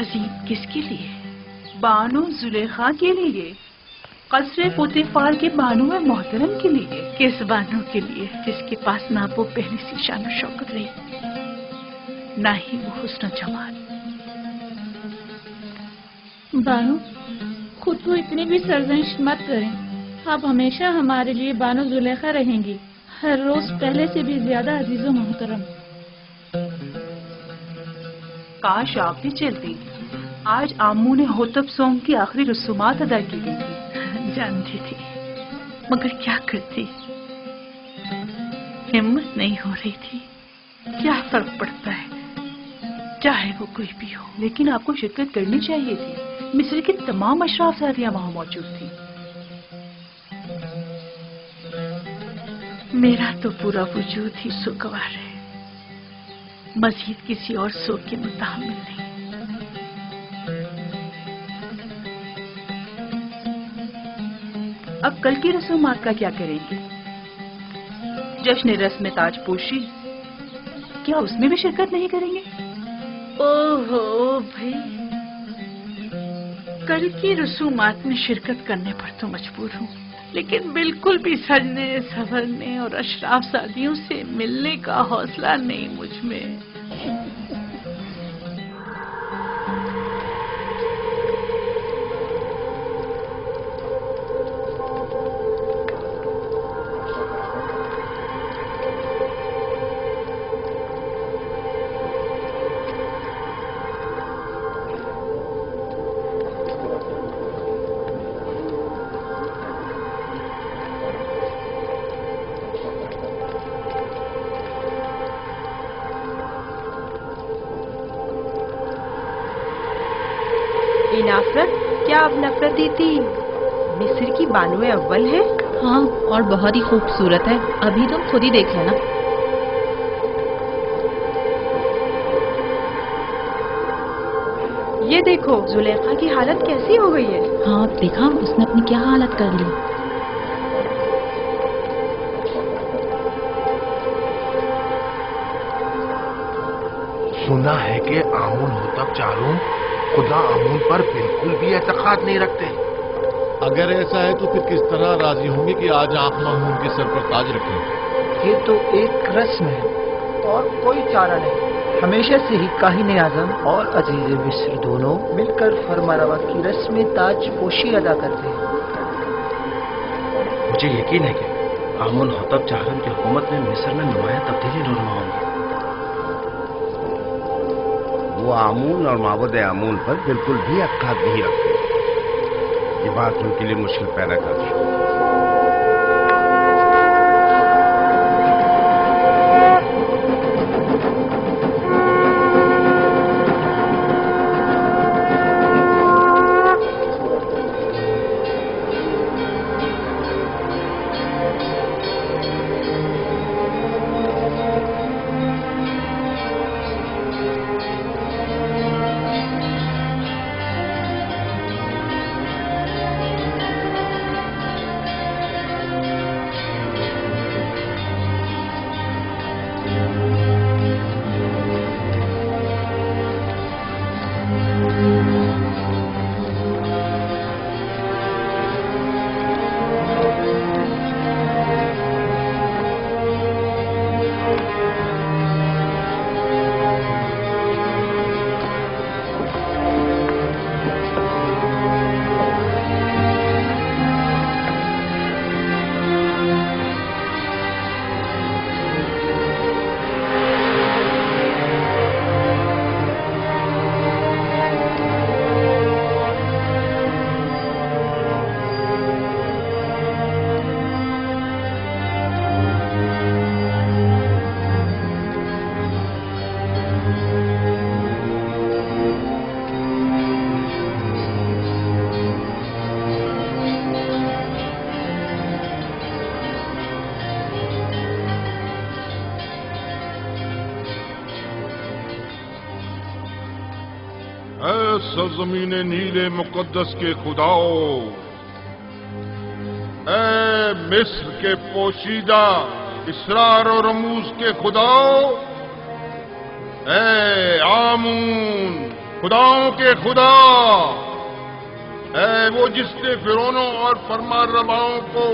تعظیم کس کے لیے؟ بانو زلیخا کے لیے، قصر پوتیفار کے بانو محترم کے لیے۔ کس بانو کے لیے جس کے پاس نہ وہ پہلے سی شان و شوکت رہی، نہ ہی وہ حسن و جمال؟ بانو، خود کو اتنی بھی سرزنش مت کریں، آپ ہمیشہ ہمارے لیے بانو زلیخا رہیں گی، ہر روز پہلے سے بھی زیادہ عزیز و محترم۔ کاش آپ بھی چلتی، آج آمو نے ہوتب سونگ کی آخری رسومات ادا کی گئی تھی۔ جانتی تھی مگر کیا کرتی، ہمت نہیں ہو رہی تھی۔ کیا فرق پڑتا ہے چاہے وہ کوئی بھی ہو؟ لیکن آپ کو شرکت کرنی چاہیے تھی، مصر کی تمام اشراف زادیاں وہاں موجود تھیں۔ میرا تو پورا وجود ہی سوگوار ہے، مزید کسی اور سوگ کے متحمل نہیں۔ اب کل کی رسومات کا کیا کریں گے؟ جشن رسم تاج پوشی، کیا اس میں بھی شرکت نہیں کریں گے؟ اوہو بھائی، کل کی رسومات میں شرکت کرنے پر تو مجبور ہوں، لیکن بالکل بھی سجنے سنورنے اور اشراف زادیوں سے ملنے کا حوصلہ نہیں مجھ میں۔ نفرت، کیا اب نفرتی تھی؟ مصر کی بانو اول ہے؟ ہاں، اور بہت ہی خوبصورت ہے، ابھی تم خود ہی دیکھ لینا۔ یہ دیکھو زلیخا کی حالت کیسی ہو گئی ہے۔ ہاں دیکھا اس نے اپنی کیا حالت کر لی۔ سنا ہے کہ آمون ہوتب چاروں خدا آمون پر بالکل بھی اعتقاد نہیں رکھتے۔ اگر ایسا ہے تو پھر کس طرح راضی ہوں گے کہ آج آنکھ آمون کے سر پر تاج رکھیں؟ یہ تو ایک رسم ہے اور کوئی چارہ نہیں۔ ہمیشہ سے ہی کاہن اعظم اور عزیز مصر دونوں مل کر فرما روا کی رسم تاج پوشی ادا کرتے ہیں۔ مجھے یقین ہے کہ آمون ہوتب چاروں کی حکومت میں مصر میں نمایاں تبدیلی رونما ہوں گی۔ وہ آمون اور معبود آمون پر بالکل بھی اعتقاد نہیں رکھتے، یہ بات ان کے لیے مشکل پیدا کرتی ہے۔ سرزمین نیل مقدس کے خداؤ، اے مصر کے پوشیدہ اسرار و رموز کے خداؤ، اے آمون खुदाओं के खुदा, है वो जिसने फिरौनों और फरमारवाओं को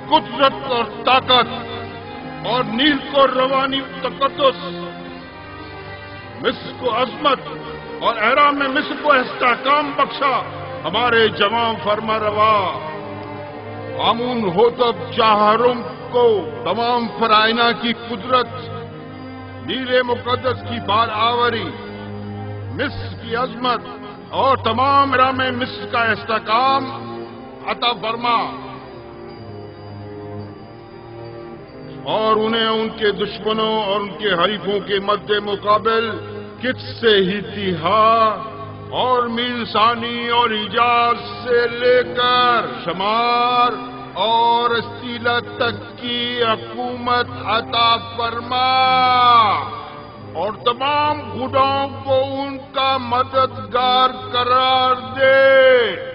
कुदरत और ताकत और नील को रवानी तकद्दुस, मिस्र को अजमत और एहराम में मिस्र को इस्तेहकाम बख्शा। हमारे जवां फरमारवा आमून होतब चाहरुम को तमाम फराइना की कुदरत, नीले मुकद्दस की बार आवरी, मिस्र की अजमत और तमाम एहराम में मिस्र का इस्तेहकाम अता फरमा, और उन्हें उनके दुश्मनों और उनके हरीफों के मद्दे मुकाबिल कित से ही तिहा और मीलसानी और इजाज से लेकर शमार और स्तीला तक की हुकूमत अता फरमा, और तमाम खुदाओं को उनका मददगार करार दे।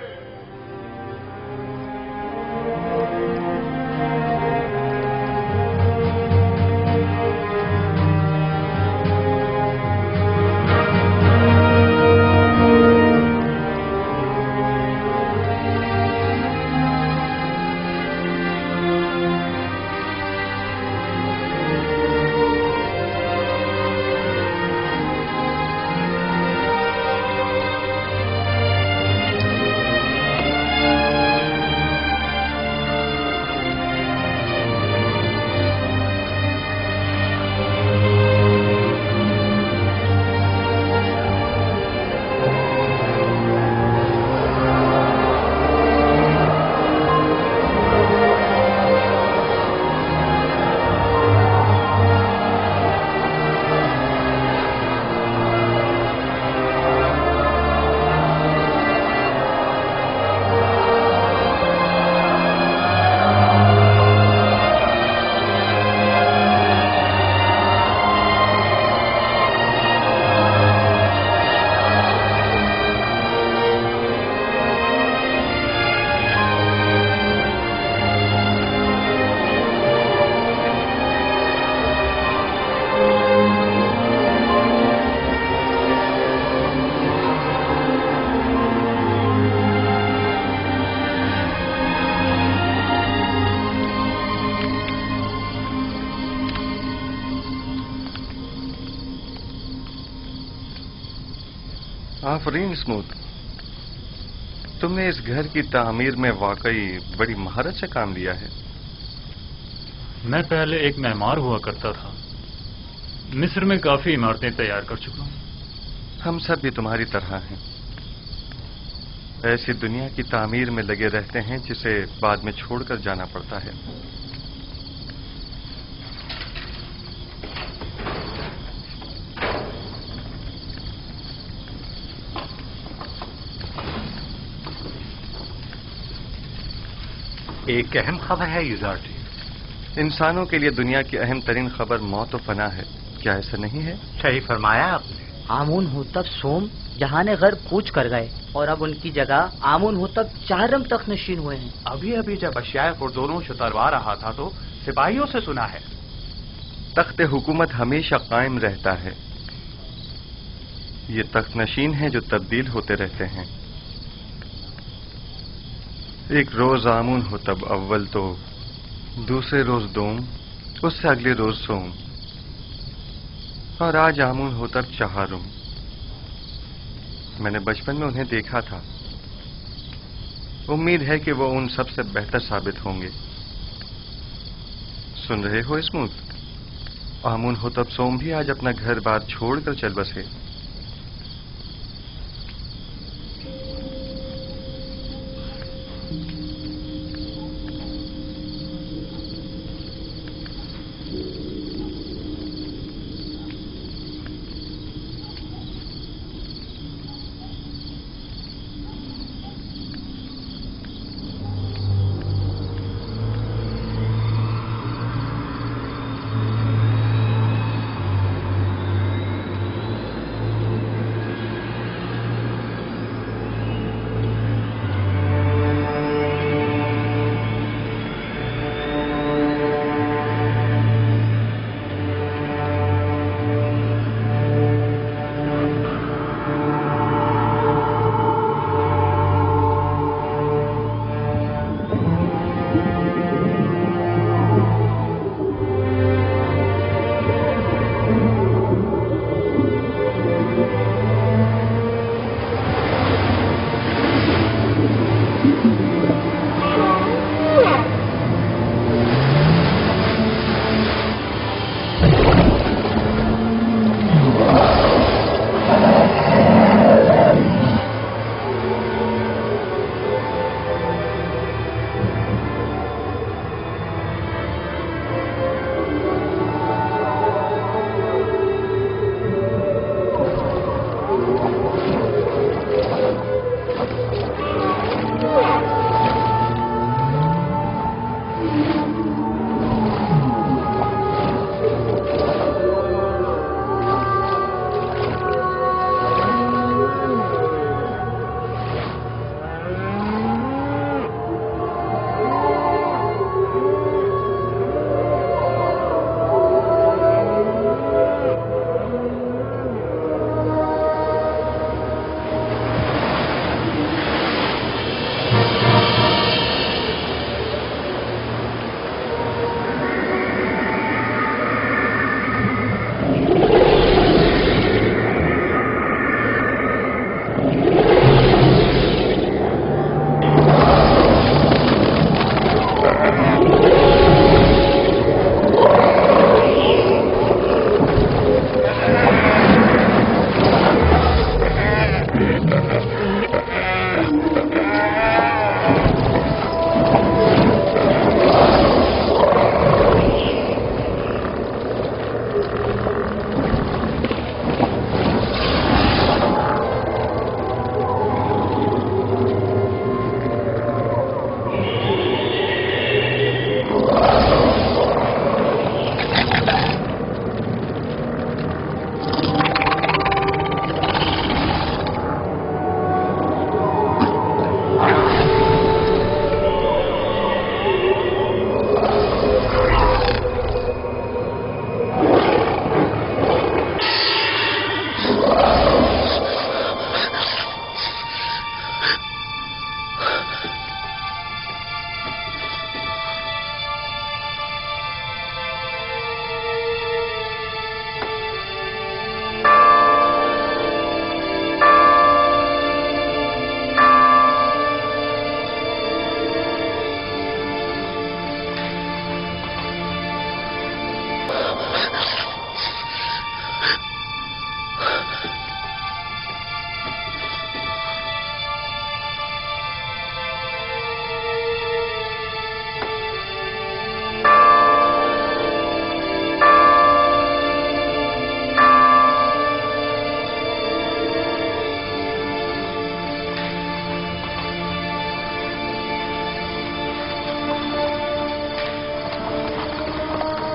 आफरीन स्मूथ, तुमने इस घर की तामीर में वाकई बड़ी महारत से काम लिया है। मैं पहले एक मेहमान हुआ करता था, मिस्र में काफी इमारतें तैयार कर चुका हूं। हम सब भी तुम्हारी तरह हैं, ऐसी दुनिया की तामीर में लगे रहते हैं जिसे बाद में छोड़कर जाना पड़ता है। एक अहम खबर है युजार्टी। इंसानों के लिए दुनिया की अहम तरीन खबर मौत और फना है, क्या ऐसा नहीं है? सही फरमाया आपने। आमून होतब सोम जहाने घर कूच कर गए और अब उनकी जगह आमून होतब चारम तक नशीन हुए हैं। अभी अभी जब अशियाए खुर्दोनों शतरवा रहा था तो सिपाहियों से सुना है तख्त हुकूमत हमेशा कायम रहता है। ये तख्त नशीन है जो तब्दील होते रहते हैं। एक रोज आमून हो तब अव्वल तो, दूसरे रोज दोम, उससे अगले रोज सोम, और आज आमून हो तब चहारुम। मैंने बचपन में उन्हें देखा था। उम्मीद है कि वो उन सबसे बेहतर साबित होंगे। सुन रहे हो स्मूथ? आमून हो तब सोम भी आज अपना घर बार छोड़कर चल बसे।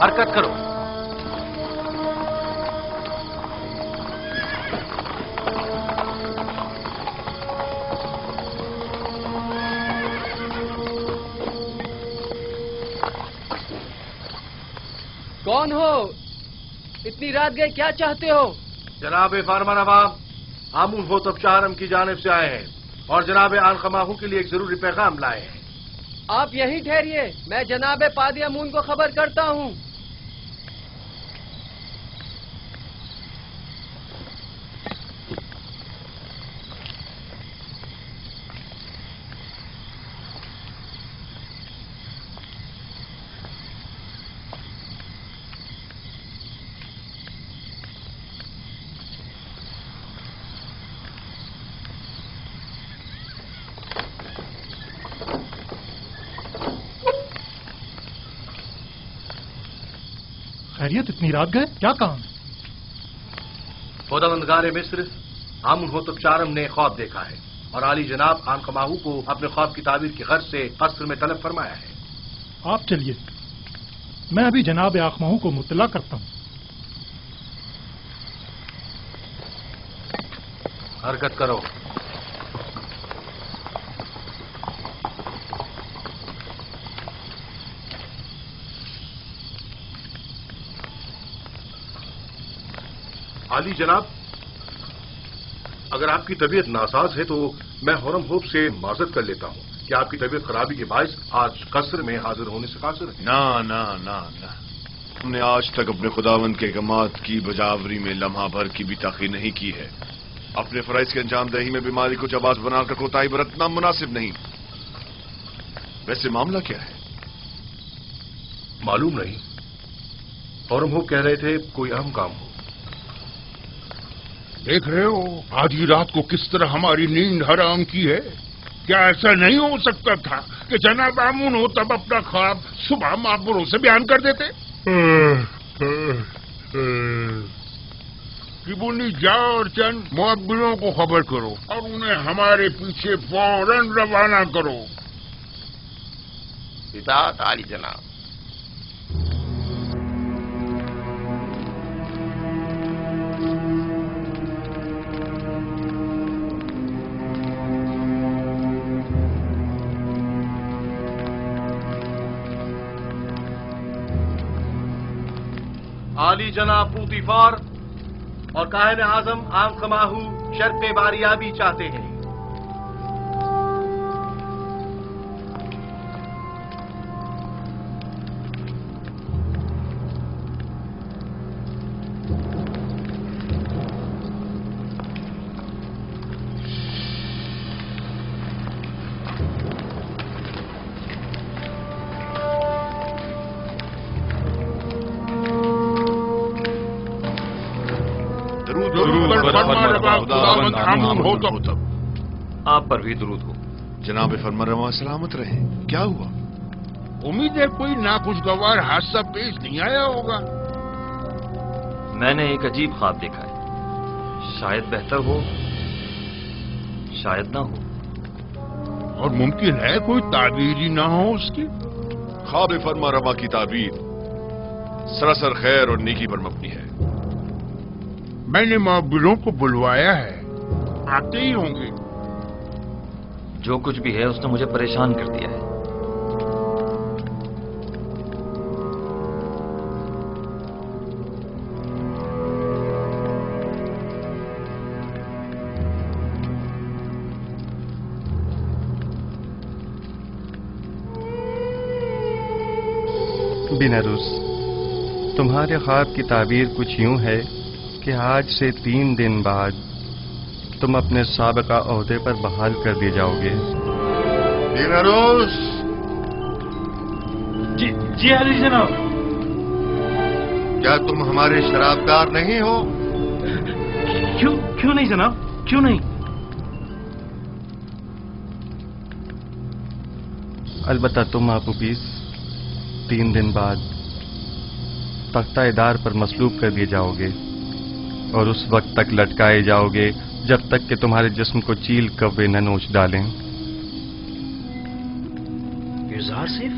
حرکت کرو. کون ہو؟ اتنی رات گئے کیا چاہتے ہو؟ جناب فرمانروا آمون ہوتب چہارم کی جانب سے آئے ہیں اور جناب آنخماہو کے لیے ایک ضروری پیغام لائے ہیں. آپ یہیں ٹھہریے، میں جناب پادی امون کو خبر کرتا ہوں. خیریت، اتنی رات گئے کیا کام؟ خداوندگار مصر آمون ہوتب چہارم نے خواب دیکھا ہے اور عالی جناب آنخماہو کو اپنے خواب کی تعبیر کی غرض سے قصر میں طلب فرمایا ہے. آپ چلیے، میں ابھی جناب آنخماہو کو مطلع کرتا ہوں. حرکت کرو. عالی جناب، اگر آپ کی طبیعت ناساز ہے تو میں حرم ہوپ سے معذرت کر لیتا ہوں کہ آپ کی طبیعت خرابی کے باعث آج قصر میں حاضر ہونے سے قاصر ہے. نہ ہم نے آج تک اپنے خداوند کے احکامات کی بجاوری میں لمحہ بھر کی بھی تاخیر نہیں کی ہے. اپنے فرائض کی انجام دہی میں بیماری کو جواز بنا کر کوتاہی برتنا مناسب نہیں. ویسے معاملہ کیا ہے؟ معلوم نہیں. حرم ہوپ کہہ رہے تھے کوئی اہم کام ہو. دیکھ رہے ہو آدھی رات کو کس طرح ہماری نیند حرام کی ہے. کیا ایسا نہیں ہو سکتا تھا کہ جناب آمون ہوتب اپنا خواب صبح معبروں سے بیان کر دیتے؟ کبونی جاؤ اور چند معبروں کو خبر کرو اور انہیں ہمارے پیچھے فوراً روانہ کرو. اطاعت عالی جناب. عالی جناب پوتیفار اور کاہن اعظم آنخماہو شرط باریابی چاہتے ہیں. آپ پر بھی درود ہو. جناب فرمانروا سلامت رہے. کیا ہوا؟ امید ہے کوئی ناخوشگوار حادثہ پیش نہیں آیا ہوگا. میں نے ایک عجیب خواب دیکھا ہے. شاید بہتر ہو، شاید نہ ہو. اور ممکن ہے کوئی تعبیر ہی نہ ہو اس کی. خواب فرمانروا کی تعبیر سراسر خیر اور نیکی پر مبنی ہے. میں نے معبروں کو بلوایا ہے، آتے ہی ہوں گے. جو کچھ بھی ہے اس نے مجھے پریشان کر دیا ہے. بینروس، تمہارے خواب کی تعبیر کچھ یوں ہے کہ آج سے 3 دن بعد تم اپنے سابقہ عہدے پر بحال کر دیے جاؤ گے. بینروس. جی علی جناب. کیا تم ہمارے شرابدار نہیں ہو؟ کیوں نہیں جناب، کیوں نہیں؟ البتہ تم آپوپیس 3 دن بعد تختہ دار پر مصلوب کر دیے جاؤ گے اور اس وقت تک لٹکائے جاؤ گے جب تک کہ تمہارے جسم کو چیل کوے نہ نوچ ڈالیں. یوزار صرف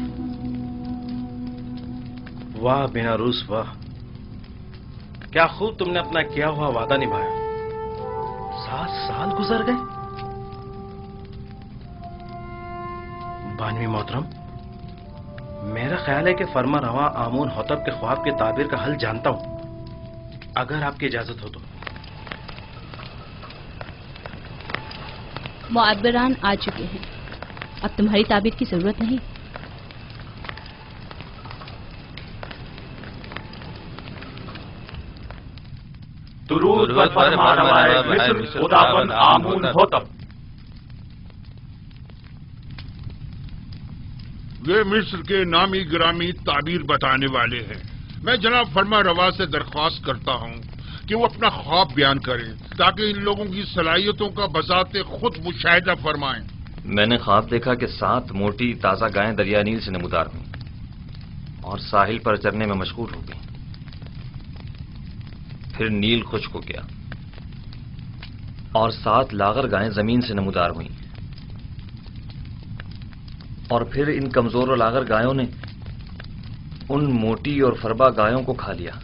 वाह बिना रूस वाह, क्या खूब तुमने अपना किया हुआ वादा निभाया। 7 साल गुजर गए। बानवी मोहतरम, मेरा ख्याल है कि फरमा रवा आमून होतब के ख्वाब के ताबीर का हल जानता हूं, अगर आपकी इजाजत हो तो। मुअब्बरान आ चुके हैं, अब तुम्हारी ताबीर की जरूरत नहीं। दुरूद व फरमा रवाए मिस्र खुदाबंद आमून होतब। वे मिस्र के नामी गिरामी ताबीर बताने वाले हैं। मैं जनाब फरमा रवा से दरख्वास्त करता हूं कि वो अपना ख्वाब बयान करें ताकि इन लोगों की सलाहियतों का बजाते खुद मुशाहिदा फरमाएं। मैंने ख्वाब देखा कि 7 मोटी ताज़ा गायें दरिया नील से नमूदार हुई और साहिल पर चरने में मशगूल हो गई। फिर नील खुश्क हो गया और 7 लागर गायें जमीन से नमूदार हुई और फिर इन कमजोर और लागर गायों ने उन मोटी और फरबा गायों को खा लिया।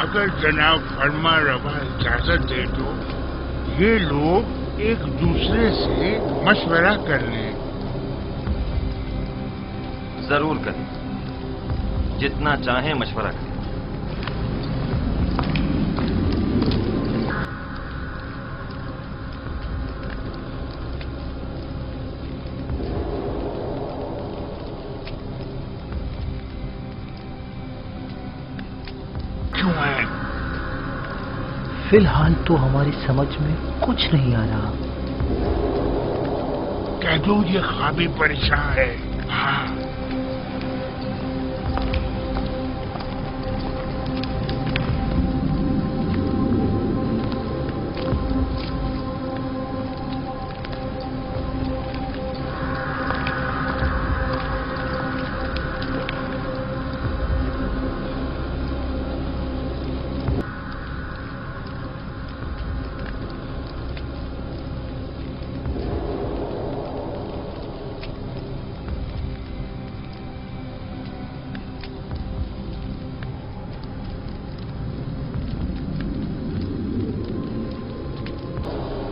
अगर जनाब फरमा रवा इजाजत दे तो ये लोग एक दूसरे से मशवरा कर लें। जरूर करें, जितना चाहें मशवरा करें। फिलहाल तो हमारी समझ में कुछ नहीं आ रहा। कह दो ये ख्वाबी परेशान है। हाँ,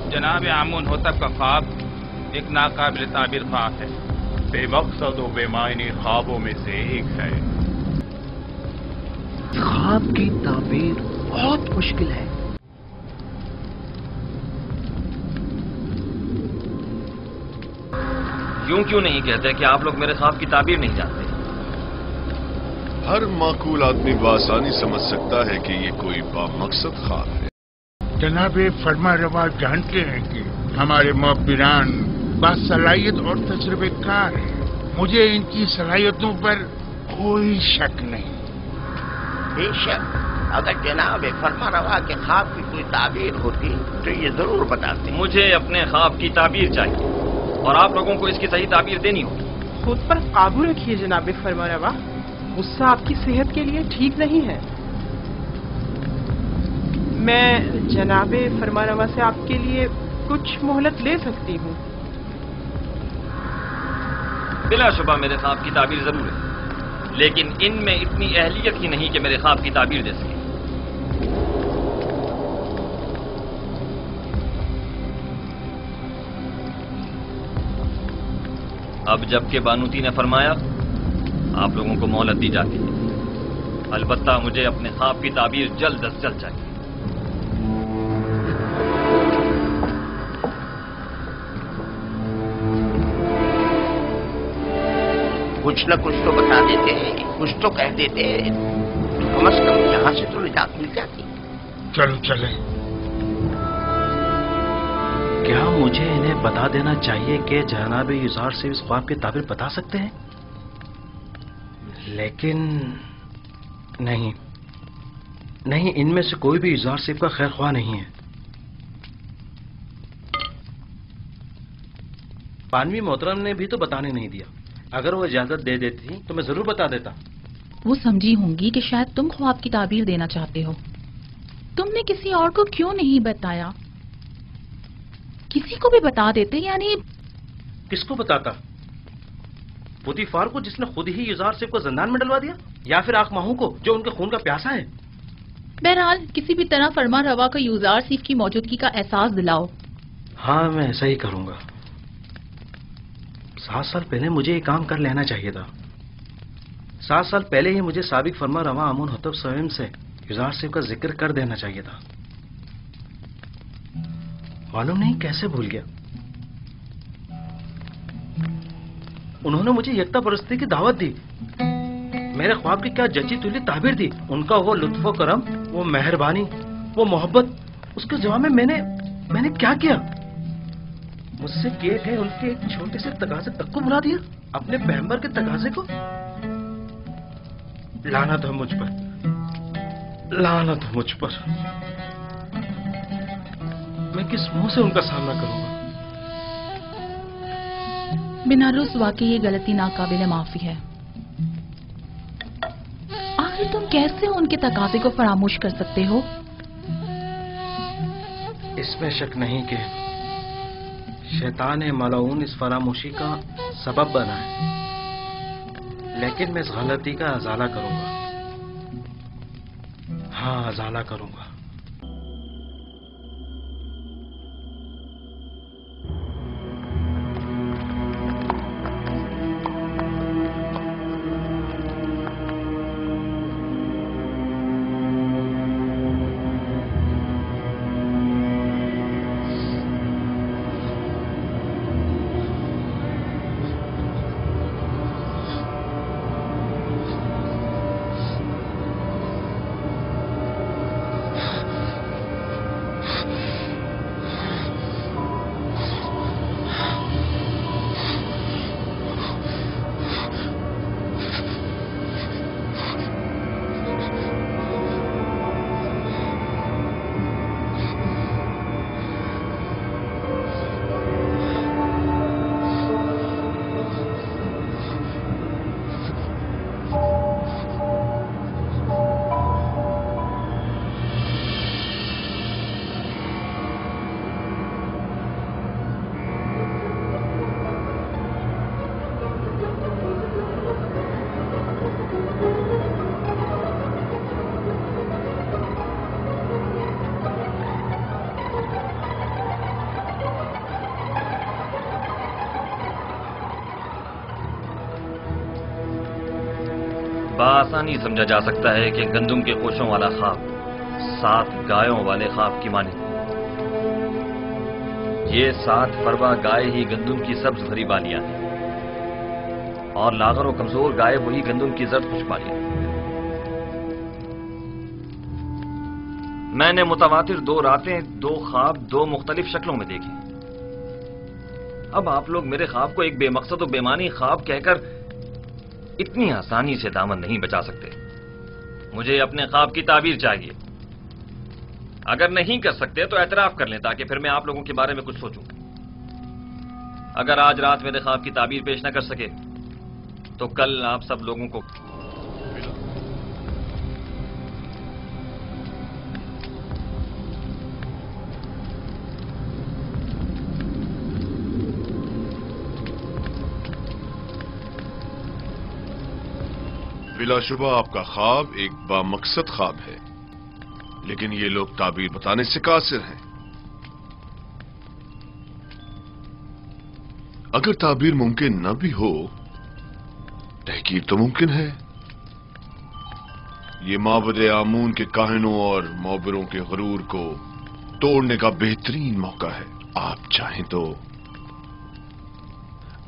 जनाब आमून होतब का ख्वाब एक नाकाबिल ताबीर ख्वाब है, बेमकसद और बेमायनी ख्वाबों में से एक है। ख्वाब की ताबीर बहुत मुश्किल है। यूं क्यों नहीं कहते कि आप लोग मेरे ख्वाब की ताबीर नहीं जानते? हर माकूल आदमी बआसानी समझ सकता है कि ये कोई बामकसद ख्वाब है। जनाबे फरमा रवा जानते हैं कि हमारे मुअब्बिरान बासलाहियत और तजुर्बेकार हैं। मुझे इनकी सलाहियतों पर कोई शक नहीं। बेशक, अगर जनाब फरमा रवा के ख्वाब की कोई ताबीर होती तो ये जरूर बताते। मुझे अपने ख्वाब की ताबीर चाहिए और आप लोगों को इसकी सही ताबीर देनी होगी। खुद पर काबू रखिए जनाब फरमा रवा, गुस्सा आपकी सेहत के लिए ठीक नहीं है। मैं जनाबे फरमा रवा से आपके लिए कुछ मोहलत ले सकती हूँ। बिलाशुबा मेरे ख्वाब की ताबीर जरूर है, लेकिन इनमें इतनी अहलियत ही नहीं कि मेरे ख्वाब की ताबीर दे सके। अब जबकि बानूती ने फरमाया, आप लोगों को मोहलत दी जाती है। अलबत्ता मुझे अपने ख्वाब की ताबीर जल्द अज जल्द चाहिए। कुछ न कुछ तो बता देते, कुछ तो कह देते, तो कम से कम यहाँ से तो निजात मिल जाती। चलो चले। क्या मुझे इन्हें बता देना चाहिए कि जनाब युजार से इस ख्वाब की ताबीर बता सकते हैं? लेकिन نہیں نہیں، ان میں سے کوئی بھی اظہار سیب کا خیر خواہ نہیں ہے۔ پانوی محترم نے بھی تو بتانے نہیں دیا، اگر وہ اجازت دے دیتی تو میں ضرور بتا دیتا۔ وہ سمجھی ہوں گی کہ شاید تم خواب کی تعبیر دینا چاہتے ہو، تم نے کسی اور کو کیوں نہیں بتایا؟ کسی کو بھی بتا دیتے، یعنی کس کو بتاتا؟ پوتیفار کو جس نے خود ہی اظہار سیب کو زندان میں ڈلوا دیا، یا پھر آنکھ ماہوں کو جو ان کے خون کا پیاسا ہے؟ بہرحال کسی بھی طرح فرما روا کو یوزار سیف کی موجودگی کا احساس دلاؤ۔ ہاں میں ایسا ہی کروں گا۔ 7 سال پہلے مجھے یہ کام کر لینا چاہیے تھا۔ 7 سال پہلے ہی مجھے سابق فرما روا آمون ہوتب سوئم سے یوزار سیف کا ذکر کر دینا چاہیے تھا۔ معلوم نہیں کیسے بھول گیا۔ انہوں نے مجھے یکتا پرستی کی دعوت دی، میرے خواب کی کیا جچی تلی تعبیر دی، ان کا وہ لطف و کرم، وہ مہربانی، وہ محبت، اس کے جواب میں میں نے کیا کیا؟ مجھ سے کیے گئے ان کے ایک چھوٹے سے تقاضے تک کو بلا دیا، اپنے پیغمبر کے تقاضے کو۔ لعنت ہے مجھ پر، لعنت ہے مجھ پر۔ میں کس منہ سے ان کا سامنا کروں گا؟ بنارس واقعی یہ غلطی ناقابل معافی ہے۔ آخر تم کیسے ان کے تقاضے کو فراموش کر سکتے ہو؟ اس میں شک نہیں کہ شیطان ملعون اس فراموشی کا سبب بنا ہے، لیکن میں اس غلطی کا ازالہ کروں گا۔ ہاں ازالہ کروں گا۔ بآسانی سمجھا جا سکتا ہے کہ گندم کے خوشوں والا خواب 7 گایوں والے خواب کی مانند۔ یہ 7 فروا گائے ہی گندم کی سبز ہری بالیاں ہیں، اور لاغر و کمزور گائے وہی گندم کی زرد خوش بالیاں۔ میں نے متواتر 2 راتیں 2 خواب 2 مختلف شکلوں میں دیکھے۔ اب آپ لوگ میرے خواب کو ایک بے مقصد و بے معنی خواب کہہ کر اتنی آسانی سے دامن نہیں بچا سکتے۔ مجھے اپنے خواب کی تعبیر چاہیے۔ اگر نہیں کر سکتے تو اعتراف کر لیں تاکہ پھر میں آپ لوگوں کے بارے میں کچھ سوچوں۔ اگر آج رات میرے خواب کی تعبیر پیش نہ کر سکے تو کل آپ سب لوگوں کو بلا شبہ آپ کا خواب ایک بامقصد خواب ہے، لیکن یہ لوگ تعبیر بتانے سے قاصر ہیں۔ اگر تعبیر ممکن نہ بھی ہو، تحقیق تو ممکن ہے۔ یہ معبد آمون کے کاہنوں اور معبروں کے غرور کو توڑنے کا بہترین موقع ہے۔ آپ چاہیں تو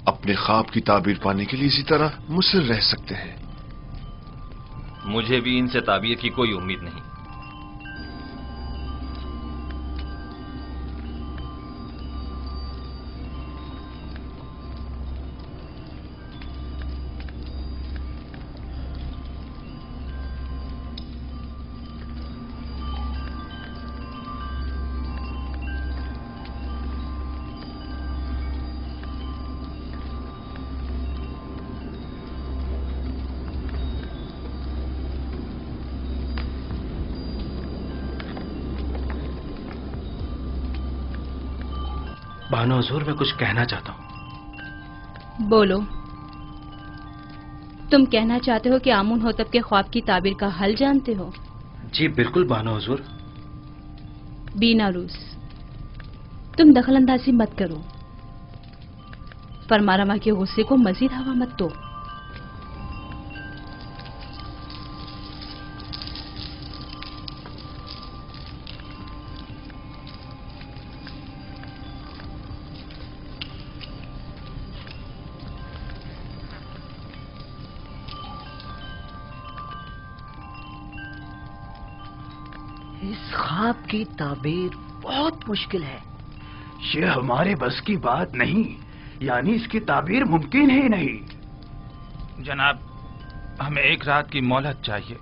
اپنے خواب کی تعبیر پانے کے لیے اسی طرح مصر رہ سکتے ہیں۔ مجھے بھی ان سے تعبیر کی کوئی امید نہیں۔ बानो हुजूर, मैं कुछ कहना चाहता हूँ। बोलो। तुम कहना चाहते हो कि आमून होतब के ख्वाब की ताबीर का हल जानते हो? जी बिल्कुल बानो हुजूर। बीनारूस, तुम दखलंदाजी मत करो। फरमारवा के गुस्से को मजीद हवा मत दो। इस ख्वाब की ताबीर बहुत मुश्किल है। ये हमारे बस की बात नहीं, यानी इसकी ताबीर मुमकिन ही नहीं। जनाब, हमें एक रात की मोहलत चाहिए।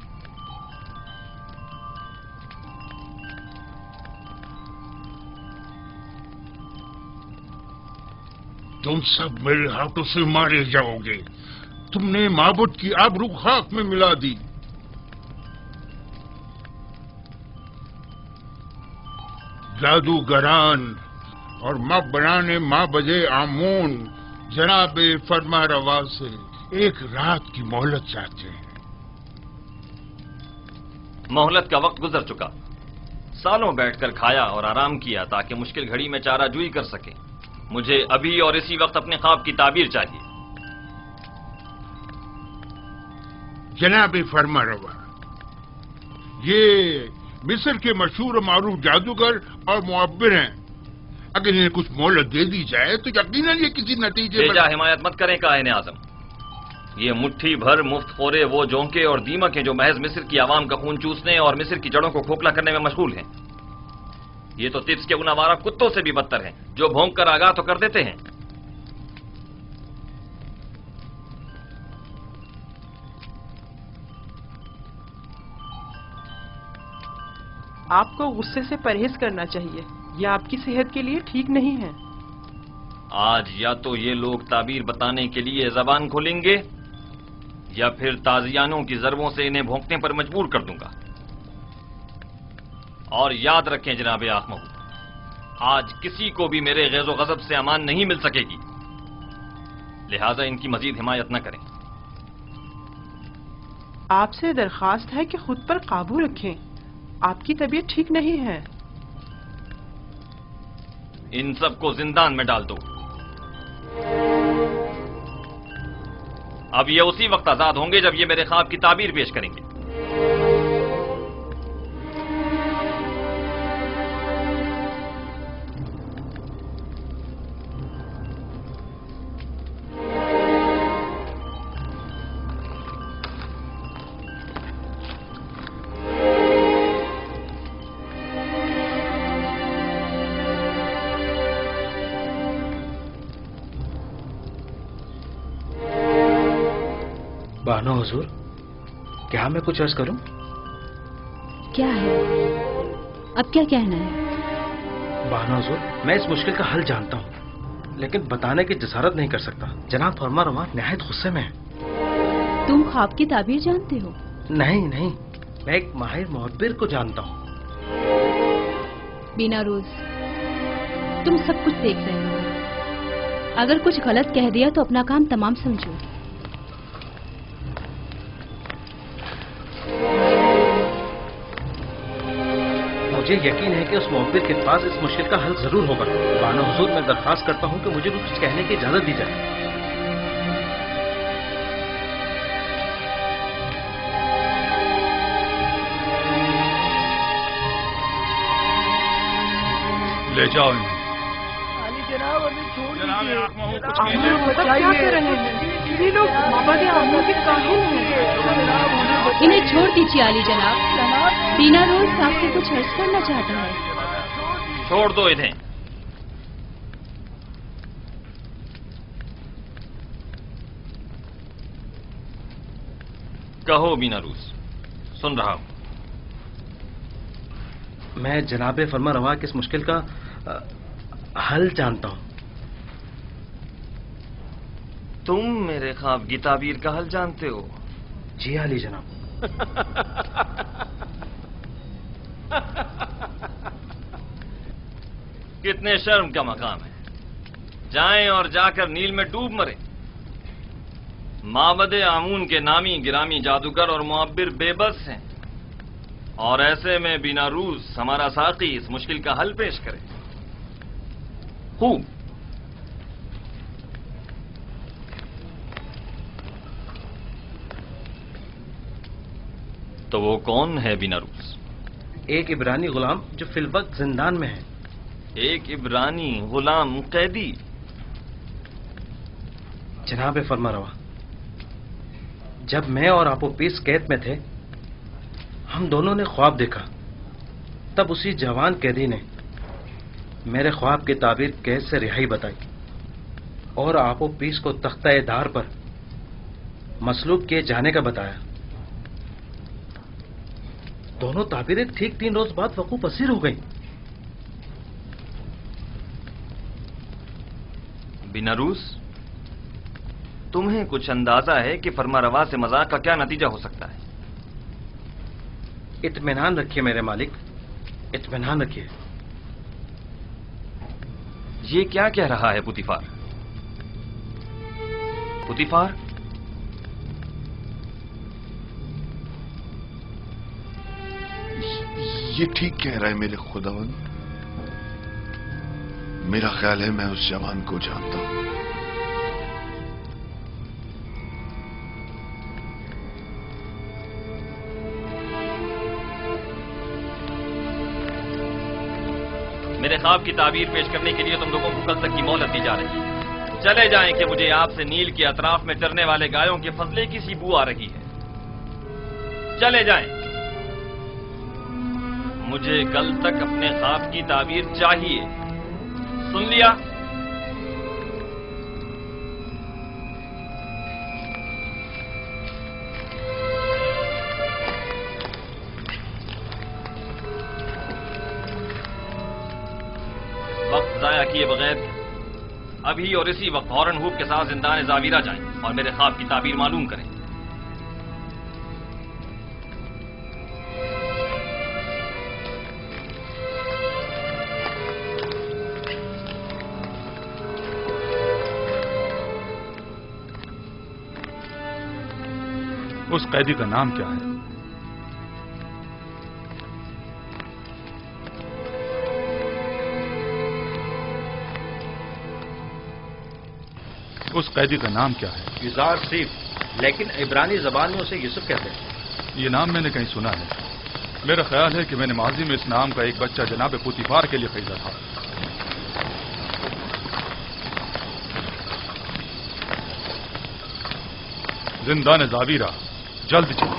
तुम सब मेरे हाथों से मारे जाओगे। तुमने माबूद की आबरू खाक में मिला दी। जादूगरान और मबराने माबदे आमून जनाब फरमा रवा से एक रात की मोहलत चाहते हैं। मोहलत का वक्त गुजर चुका। सालों बैठकर खाया और आराम किया ताकि मुश्किल घड़ी में चारा जुई कर सके। मुझे अभी और इसी वक्त अपने ख्वाब की ताबीर चाहिए। जनाब फरमा रवा, ये मिस्र के मशहूर मारूफ जादूगर और मुअब्बिर हैं। अगर इन्हें कुछ मोहलत दे दी जाए तो यकीनन ये किसी नतीजे बेजा हिमायत मत करें काहिन आजम। ये मुट्ठी भर मुफ्त खोरे वो जोंके और दीमक हैं जो महज मिस्र की आवाम का खून चूसने और मिस्र की जड़ों को खोखला करने में मशगूल हैं। ये तो तिब्स के उन आवारा कुत्तों से भी बदतर हैं जो भौंक कर आगाह तो कर देते हैं। आपको गुस्से से परहेज करना चाहिए, यह आपकी सेहत के लिए ठीक नहीं है। आज या तो ये लोग ताबीर बताने के लिए जबान खोलेंगे या फिर ताजियानों की जरबों से इन्हें भौंकने पर मजबूर कर दूंगा। और याद रखें जनाब आखमहू, आज किसी को भी मेरे गैज़ो गज़ब से अमान नहीं मिल सकेगी, लिहाजा इनकी मजीद हिमायत न करें। आपसे दरखास्त है कि खुद पर काबू रखें, आपकी तबीयत ठीक नहीं है। इन सबको जिंदान में डाल दो। अब ये उसी वक्त आजाद होंगे जब ये मेरे ख्वाब की ताबीर पेश करेंगे। बानो हुजूर, क्या मैं कुछ अर्ज करूं? क्या है? अब क्या कहना है? बानो हुजूर, मैं इस मुश्किल का हल जानता हूं, लेकिन बताने की जसारत नहीं कर सकता। जनाब फरमा रवा निहायत गुस्से में है। तुम ख्वाब की ताबीर जानते हो? नहीं नहीं, मैं एक माहिर मुअब्बिर को जानता हूं। बीनारूस, तुम सब कुछ देख रहे हो। अगर कुछ गलत कह दिया तो अपना काम तमाम समझो। मुझे यकीन है कि उस मुअब्बिर के पास इस मुश्किल का हल जरूर होगा। बानो हुजूर, मैं दरख्वास्त करता हूं कि मुझे भी कुछ कहने की इजाजत दी जाए। ले जाओ। जनाब अभी छोड़ दीजिए। क्या कर रहे हैं ये लोग? माबदे आमून के काहिन हैं। इन्हें छोड़ दीजिए आली जनाब। बीनारूस आपसे कुछ अर्ज करना चाहता है। छोड़ दो इन्हें। कहो बीनारूस, सुन रहा हूं। मैं जनाब फरमा रवा की इस मुश्किल का हल जानता हूं। तुम मेरे ख्वाब की ताबीर का हल जानते हो? जी आली जनाब। कितने शर्म का मकाम है جائیں اور جا کر نیل میں ڈوب مریں۔ معبد آمون کے نامی گرامی جادوگر اور معبر بے بس ہیں، اور ایسے میں بیناروس ہمارا ساقی اس مشکل کا حل پیش کرے۔ خوب، تو وہ کون ہے بیناروس؟ ایک عبرانی غلام جو فی الوقت زندان میں ہے۔ ایک عبرانی غلام قیدی؟ جناب فرمانروا، جب میں اور آپوپیس قید میں تھے، ہم دونوں نے خواب دیکھا۔ تب اسی جوان قیدی نے میرے خواب کی تعبیر قید سے رہائی بتائی اور آپوپیس کو تختہ دار پر مصلوب کیے جانے کا بتایا۔ دونوں تعبیریں ٹھیک 3 روز بعد وقوع پذیر ہو گئیں۔ بیناروس، تمہیں کچھ اندازہ ہے کہ فرمانروا سے مذاق کا کیا نتیجہ ہو سکتا ہے؟ اطمینان رکھیے میرے مالک، اطمینان رکھیے۔ یہ کیا کہہ رہا ہے پوتیفار؟ پوتیفار، یہ ٹھیک کہہ رہا ہے میرے خداوند۔ میرا خیال ہے میں اس جوان کو جانتا ہوں۔ میرے خواب کی تعبیر پیش کرنے کے لیے تم لوگوں کو کل تک کی مہلت دی جا رہی ہے۔ چلے جائیں کہ مجھے آپ سے نیل کے اطراف میں چرنے والے گایوں کے فضلے کی سی بو آ رہی ہے۔ چلے جائیں، مجھے کل تک اپنے خواب کی تعبیر چاہیے۔ سن لیا؟ وقت ضائع کیے بغیر ابھی اور اسی وقت ہارن ہوپ کے ساتھ زندان زاویرہ جائیں اور میرے خواب کی تعبیر معلوم کریں۔ اس قیدی کا نام کیا ہے؟ اس قیدی کا نام کیا ہے؟ یزار سیف، لیکن عبرانی زبان میں اسے یوسف کہتے ہیں۔ یہ نام میں نے کہیں سنا ہے۔ میرا خیال ہے کہ میں نے ماضی میں اس نام کا ایک بچہ جناب پوتیفار کے لیے خریدا تھا۔ زندان زاویرہ، جلد چلو۔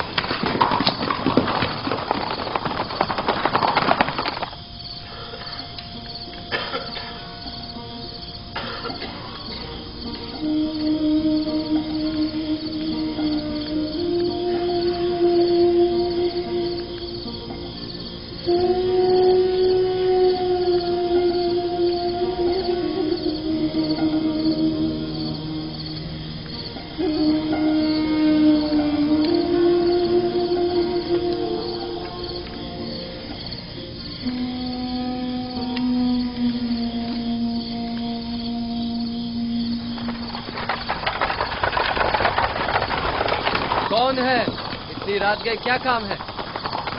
کون ہے؟ اتنی رات گئے، کیا کام ہے؟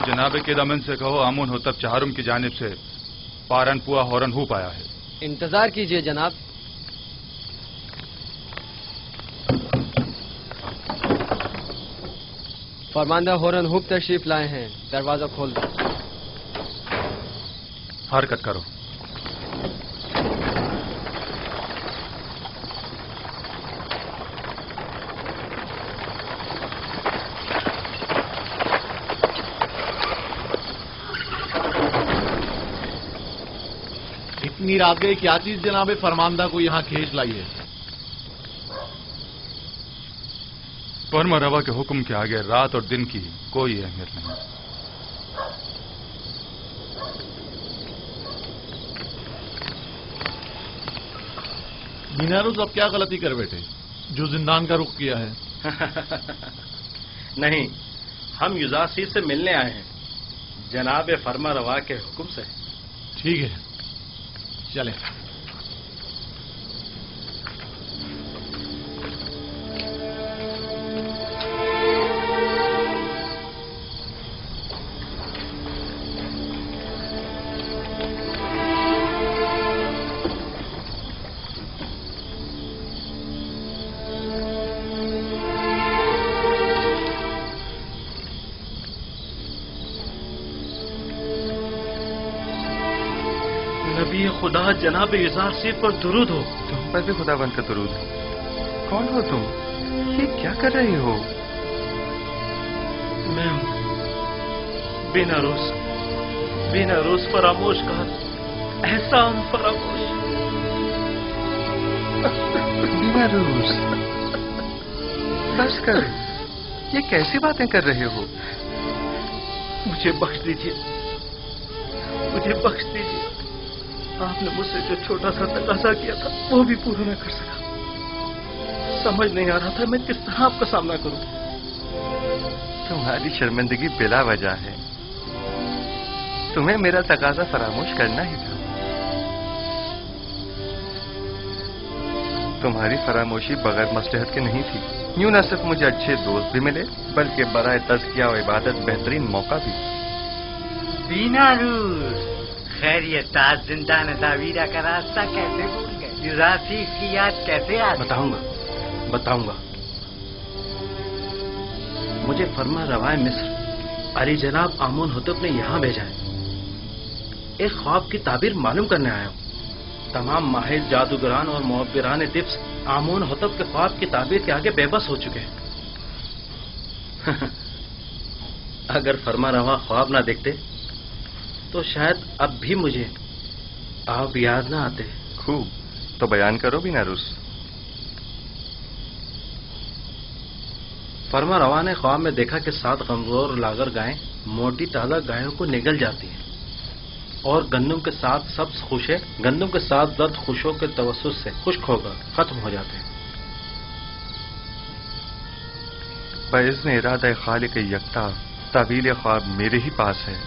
جناب کیدامن سے کہو آمون ہوتب چہارم کی جانب سے پارن پوا ہورن ہوپ آیا ہے۔ انتظار کیجئے جناب۔ فرماندہ ہورن ہوپ تشریف لائے ہیں، دروازہ کھول دو۔ حرکت کرو۔ اتنی رات گئے، کیا چیز جناب فرماندہ کو یہاں کھینچ لائی ہے؟ فرمانروا کے حکم کے آگے رات اور دن کی کوئی اہمیت نہیں۔ بیناروس اب کیا غلطی کر بیٹھے جو زندان کا رخ کیا ہے؟ نہیں، ہم یوزاسی سے ملنے آئے ہیں، جناب فرمانروا کے حکم سے۔ ٹھیک ہے، چلیں۔ नबी खुदा जनाब इज़ार पर दुरूद हो। तुम पर भी खुदावंद का दुरूद। कौन हो तुम? ये क्या कर रहे हो? मैं बिना रोज फरामोश का एहसान फरामोश। बिना रोज बस कर। ये कैसी बातें कर रहे हो? मुझे बख्श दीजिए। आपने मुझसे जो छोटा सा तकाजा किया था वो भी पूरा न कर सका। समझ नहीं आ रहा था मैं किस तरह आपका सामना करूं। तुम्हारी शर्मिंदगी बिला वजह है। तुम्हें मेरा तकाजा फरामोश करना ही था। तुम्हारी फरामोशी बगैर मसलहत के नहीं थी। यूं न सिर्फ मुझे अच्छे दोस्त भी मिले बल्कि बराए तज़किया और इबादत बेहतरीन मौका भी। बिना रूस खैरियत ताज जिंदा नदावीरा का रास्ता कैसे भूल गए? युरासी की याद कैसे आ? बताऊंगा। मुझे फरमा रवाए मिस्र अली जनाब आमून होतब ने यहाँ भेजा है। एक ख्वाब की ताबीर मालूम करने आया हूँ। तमाम माहिर जादूगरान और मुअब्बिरान दिफ्स आमून होतब के ख्वाब की ताबीर के आगे बेबस हो चुके हैं। अगर फरमा रवा ख्वाब ना देखते तो शायद अब भी मुझे आप याद ना आते। खूब, तो बयान करो बिना रुस। फरमा रवा ने ख्वाब में देखा कि 7 कमजोर लागर गायें मोटी ताजा गायों को निगल जाती हैं और गंदम के 7 सब्ज खुशे गंदम के 7 दर्द खुशों के तवस्सुस से खुश्क होकर खत्म हो जाते हैं। बइज़्न इरादा खालिक यकता तावील ख्वाब मेरे ही पास है।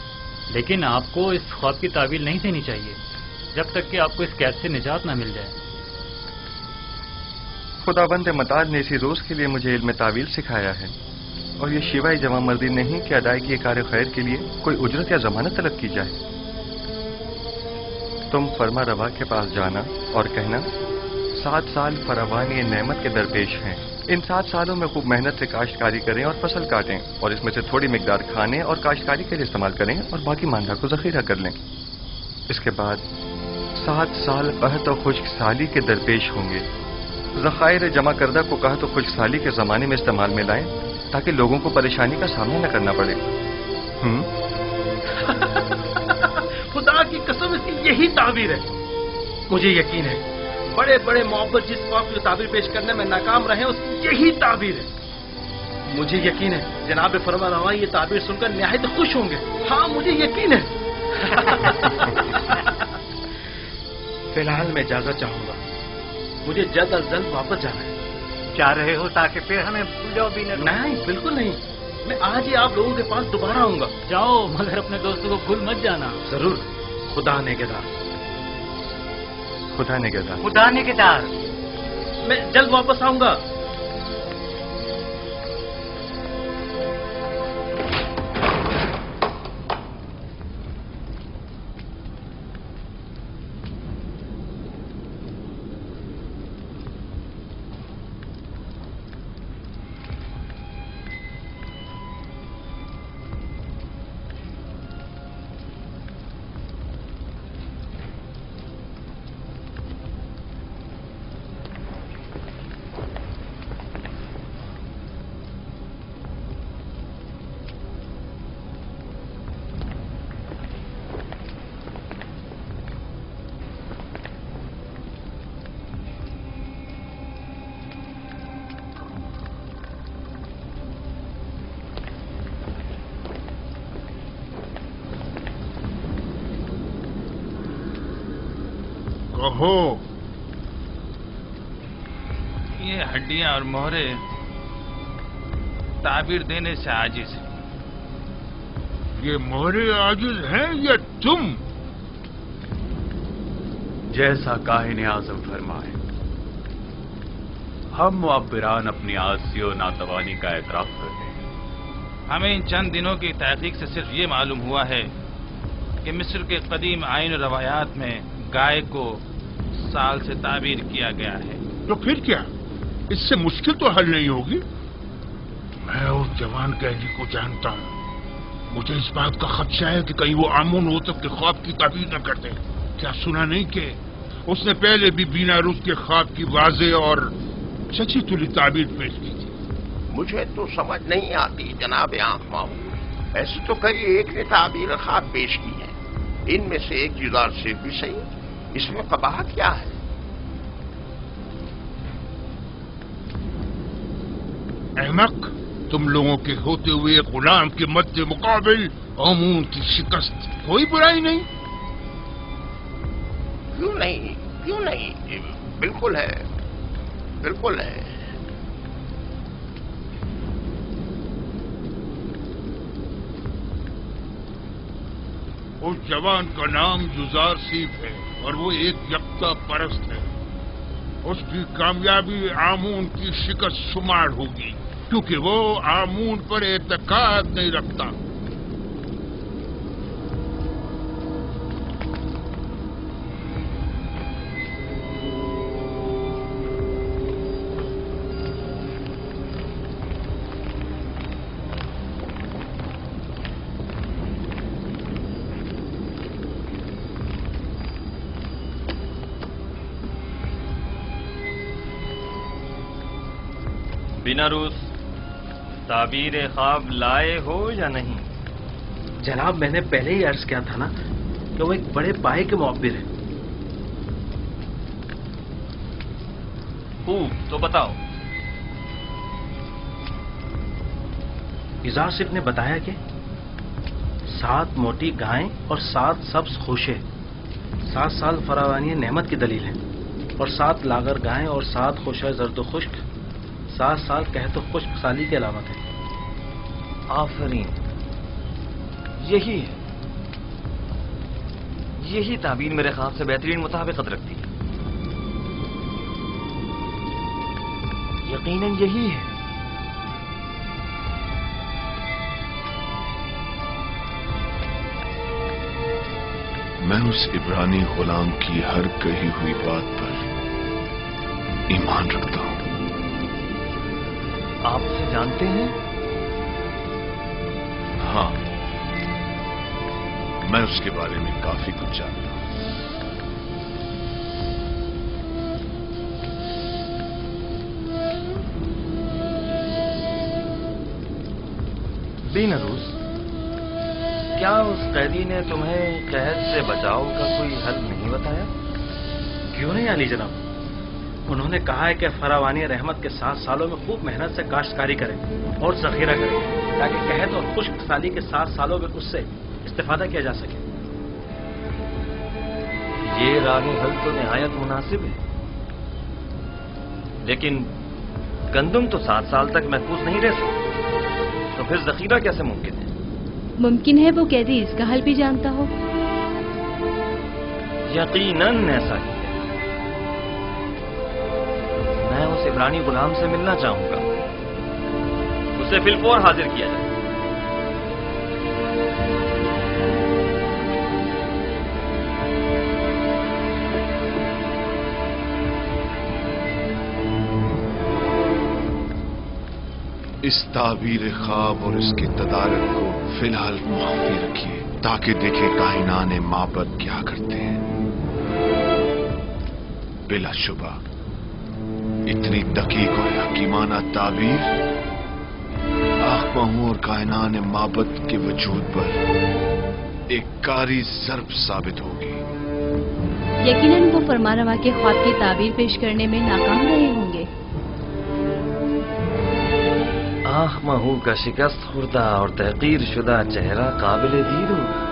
लेकिन आपको इस ख्वाब की तावील नहीं देनी चाहिए जब तक कि आपको इस कैद से निजात ना मिल जाए। खुदाबंद मताज ने इसी रोज के लिए मुझे इल्म तावील सिखाया है और ये शिवाय जमा मर्दी नहीं कि अदायगी कार खैर के लिए कोई उजरत या जमानत तलब की जाए। तुम फरमा रवा के पास जाना और कहना 7 साल फरावानी नेमत के दरपेश हैं। इन 7 सालों में खूब मेहनत से काश्तकारी करें और फसल काटें और इसमें से थोड़ी मिकदार खाने और काश्तकारी के लिए इस्तेमाल करें और बाकी मांदा को जखीरा कर लें। इसके बाद 7 साल कहत और खुश्क साली के दरपेश होंगे। ज़खायर जमा करदा को कहत और खुश्क साली के जमाने में इस्तेमाल में लाएं ताकि लोगों को परेशानी का सामना न करना पड़े। खुदा की कसम इसकी यही ताबीर है। मुझे यकीन है बड़े बड़े मोहब्बत जिस ख्वाब की ताबीर पेश करने में नाकाम रहे उसकी यही ताबीर है। मुझे यकीन है जनाब फरमा रवा ये ताबीर सुनकर निहायत खुश होंगे। हाँ मुझे यकीन है। फिलहाल मैं इजाजत चाहूंगा। मुझे जल्द अज जल्द वापस जाना है। जा रहे हो ताकि फिर हमें भूल जाओ भी नहीं, बिल्कुल नहीं। मैं आज ही आप लोगों के पास दोबारा आऊंगा। जाओ मगर अपने दोस्तों को भूल मत जाना। जरूर। खुदा नेगेदार। खुदा नेगेदार। खुदा नेगेदार। मैं जल्द वापस आऊंगा। कहो। ये हड्डियां और मोहरे ताबीर देने से आजिज है। ये मोहरे आजिज हैं या तुम? जैसा काहिने आजम फरमाए, हम मुअब्बिरान अपनी आजिज़ी और नातवानी का एतराफ करते हैं। हमें इन चंद दिनों की तहकीक से सिर्फ ये मालूम हुआ है कि मिस्र के कदीम आइन रवायात में गाय को साल से ताबीर किया गया है। तो फिर क्या? इससे मुश्किल तो हल नहीं होगी। मैं उस जवान कैदी को जानता हूँ। मुझे इस बात का खदशा है कि कहीं वो आमून होतब के ख्वाब की ताबीर न कर दे। क्या सुना नहीं कि उसने पहले भी बीना रूस के ख्वाब की वाज़ेह और सच्ची तुली ताबीर पेश की थी? मुझे तो समझ नहीं आती जनाब आंख माहू। ऐसे तो कई एक ने ताबीर ख्वाब पेश की है, इनमें से एक जुदार से भी सही। इसमें कबाहत क्या है? अहमक, तुम लोगों के होते हुए गुलाम के मद्दे मुकाबिल आमून की शिकस्त कोई बुराई नहीं। क्यों नहीं, क्यों नहीं, बिल्कुल है, बिल्कुल है। उस जवान का नाम जुजार सीफ है और वो एक यक्ता परस्त है। उसकी कामयाबी आमून की शिकस्त शुमार होगी, क्योंकि वो आमून पर एतकाद नहीं रखता। बिना रूस ताबीर ख्वाब लाए हो या नहीं? जनाब, मैंने पहले ही अर्ज किया था ना कि वो एक बड़े पाए के मुअब्बिर है। तो बताओ। इज़ार सिफ ने बताया कि 7 मोटी गायें और 7 सब्ज खोशे 7 साल फरावानी नेमत की दलील है, और 7 लागर गायें और 7 खोशे जर्द खुश्क 7 साल कहतो खुश्क साली की अलामत है। आफरीन, यही है, यही ताबीर मेरे ख्वाब से बेहतरीन मुताबिकत रखती है। यकीनन यही है। मैं उस इब्रानी गुलाम की हर कही हुई बात पर ईमान रखता हूं। आप उसे जानते हैं? हाँ, मैं उसके बारे में काफी कुछ जानता हूं। बिना रूस, क्या उस कैदी ने तुम्हें कैद से बचाव का कोई हल नहीं बताया? क्यों नहीं आली जनाब, उन्होंने कहा है कि फरावानी रहमत के 7 सालों में खूब मेहनत से काश्तकारी करें और जखीरा करें, ताकि कहत और खुश्क साली के 7 सालों में उससे इस्तेफादा किया जा सके। ये राह हल तो निहायत मुनासिब है, लेकिन गंदुम तो 7 साल तक महफूज नहीं रह सकती, तो फिर जखीरा कैसे मुमकिन है? मुमकिन है वो कैदी इसका हल भी जानता हो। यकीनन ऐसा ही है। मैं उस इब्रानी गुलाम से मिलना चाहूंगा, उसे फिलफौर हाजिर किया जाए। इस ताबीर ख्वाब और इसके तदारक को फिलहाल मुख्फी रखिए, ताकि देखे कायनान माबद क्या करते हैं। बिलाशुबा इतनी दकीक और हकीमाना ताबीर आखमाहू और कायनान माबद के वजूद पर एक कारी ज़र्ब साबित होगी। यकीनन वो फरमारवा के ख्वाब की ताबीर पेश करने में नाकाम रहे होंगे। आखमाहू का शिकस्त खुर्दा और तहकीर शुदा चेहरा काबिल दीद होगा।